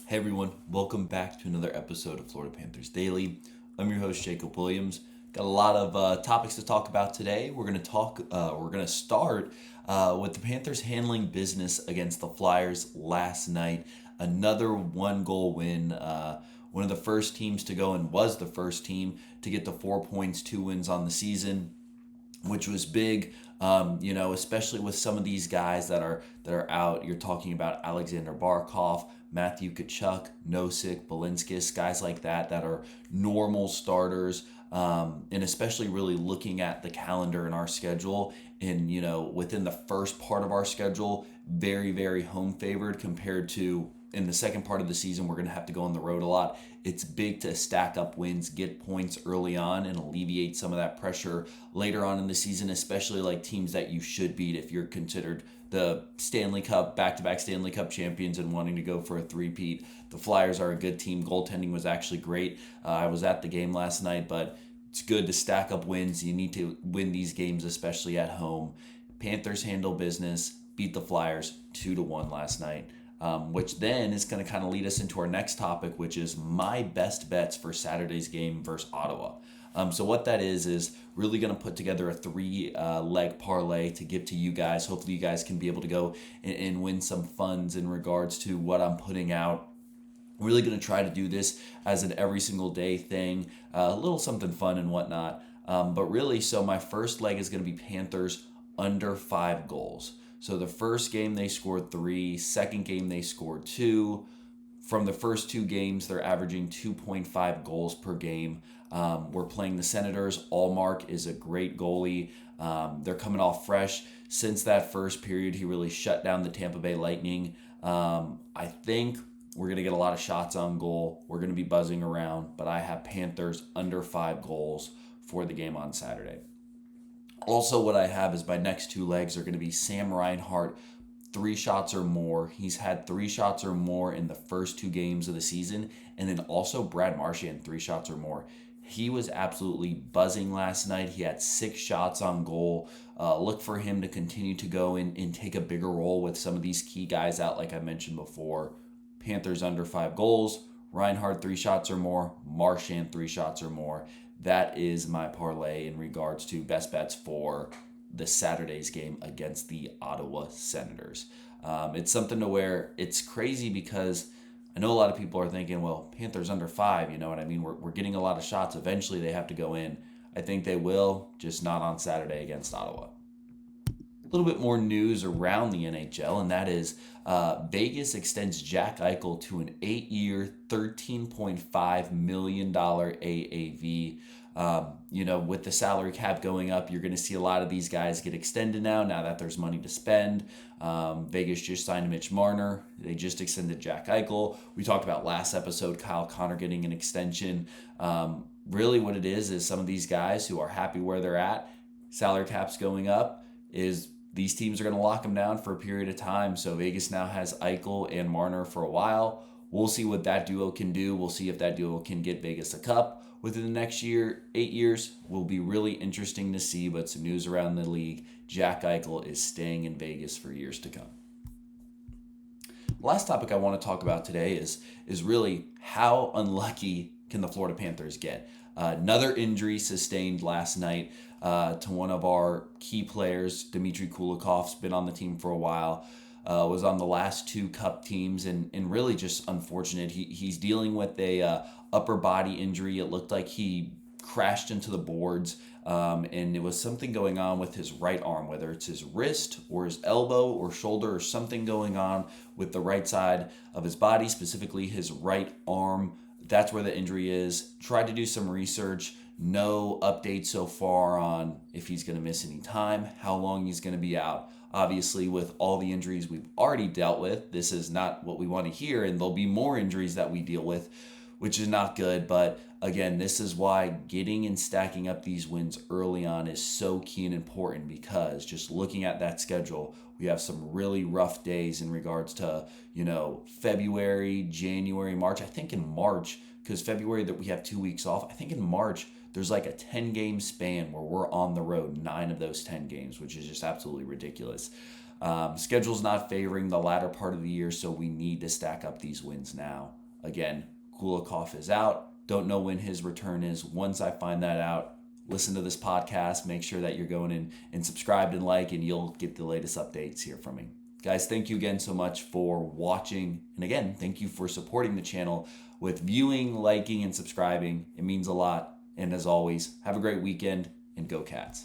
Hey everyone, welcome back to another episode of Florida Panthers Daily. I'm your host Jacob Williams. Got a lot of topics to talk about today. We're gonna start with the Panthers handling business against the Flyers last night. Another one-goal win. One of the first teams to go and was the first team to get the 4 points, 2 wins on the season, which was big. Especially with some of these guys that are out. You're talking about Alexander Barkov, Matthew Tkachuk, Nosek, Balinskis, guys like that are normal starters. And especially really looking at the calendar in our schedule, and within the first part of our schedule, very very home favored compared to in the second part of the season, we're going to have to go on the road a lot. It's big to stack up wins, get points early on, and alleviate some of that pressure later on in the season, especially like teams that you should beat if you're considered the Stanley Cup, back-to-back Stanley Cup champions and wanting to go for a three-peat. The Flyers are a good team. Goaltending was actually great. I was at the game last night, but it's good to stack up wins. You need to win these games, especially at home. Panthers handle business, beat the Flyers 2-1 last night. Which then is going to kind of lead us into our next topic, which is my best bets for Saturday's game versus Ottawa. So what that is really going to put together a three-leg parlay to give to you guys. Hopefully you guys can be able to go and win some funds in regards to what I'm putting out. Really going to try to do this as an every single day thing, a little something fun and whatnot. But really, so my first leg is going to be Panthers under 5 goals. So the first game they scored 3, second game they scored 2. From the first 2 games, they're averaging 2.5 goals per game. We're playing the Senators. Allmark is a great goalie. They're coming off fresh. Since that first period, he really shut down the Tampa Bay Lightning. I think we're going to get a lot of shots on goal. We're going to be buzzing around, but I have Panthers under 5 goals for the game on Saturday. Also, what I have is my next 2 legs are going to be Sam Reinhart, 3 shots or more. He's had 3 shots or more in the first 2 games of the season. And then also Brad Marchand, 3 shots or more. He was absolutely buzzing last night. He had 6 shots on goal. Look for him to continue to go in and take a bigger role with some of these key guys out, like I mentioned before. Panthers under 5 goals. Reinhart, 3 shots or more. Marchand, 3 shots or more. That is my parlay in regards to best bets for the Saturday's game against the Ottawa Senators. It's something to where it's crazy because I know a lot of people are thinking, well, Panthers under 5, you know what I mean? We're getting a lot of shots. Eventually they have to go in. I think they will, just not on Saturday against Ottawa. A little bit more news around the NHL, and that is Vegas extends Jack Eichel to an 8-year, $13.5 million AAV. With the salary cap going up, you're going to see a lot of these guys get extended now that there's money to spend. Vegas just signed Mitch Marner. They just extended Jack Eichel. We talked about last episode, Kyle Connor getting an extension. Really what it is some of these guys who are happy where they're at, salary cap's going up, is these teams are going to lock them down for a period of time. So Vegas now has Eichel and Marner for a while. We'll see what that duo can do. We'll see if that duo can get Vegas a cup within the next 8 years. Will be really interesting to see, but some news around the league. Jack Eichel is staying in Vegas for years to come. Last topic I want to talk about today is really how unlucky can the Florida Panthers get. Another injury sustained last night to one of our key players, Dmitry Kulikov's been on the team for a while, was on the last 2 cup teams, and really just unfortunate. He's dealing with a upper body injury. It looked like he crashed into the boards, and it was something going on with his right arm, whether it's his wrist or his elbow or shoulder or something going on with the right side of his body, specifically his right arm. That's where the injury is. Tried to do some research. No update so far on if he's going to miss any time, how long he's going to be out. Obviously, with all the injuries we've already dealt with, this is not what we want to hear, and there'll be more injuries that we deal with, which is not good. But again, this is why getting and stacking up these wins early on is so key and important, because just looking at that schedule, we have some really rough days in regards to, February, January, March. I think in March, because February that we have 2 weeks off, I think in March there's like a 10-game span where we're on the road, 9 of those 10 games, which is just absolutely ridiculous. Schedule's not favoring the latter part of the year, so we need to stack up these wins now. Again, Kulikov is out. Don't know when his return is. Once I find that out, listen to this podcast. Make sure that you're going in and subscribed and like, and you'll get the latest updates here from me. Guys, thank you again so much for watching. And again, thank you for supporting the channel with viewing, liking, and subscribing. It means a lot. And as always, have a great weekend and go Cats.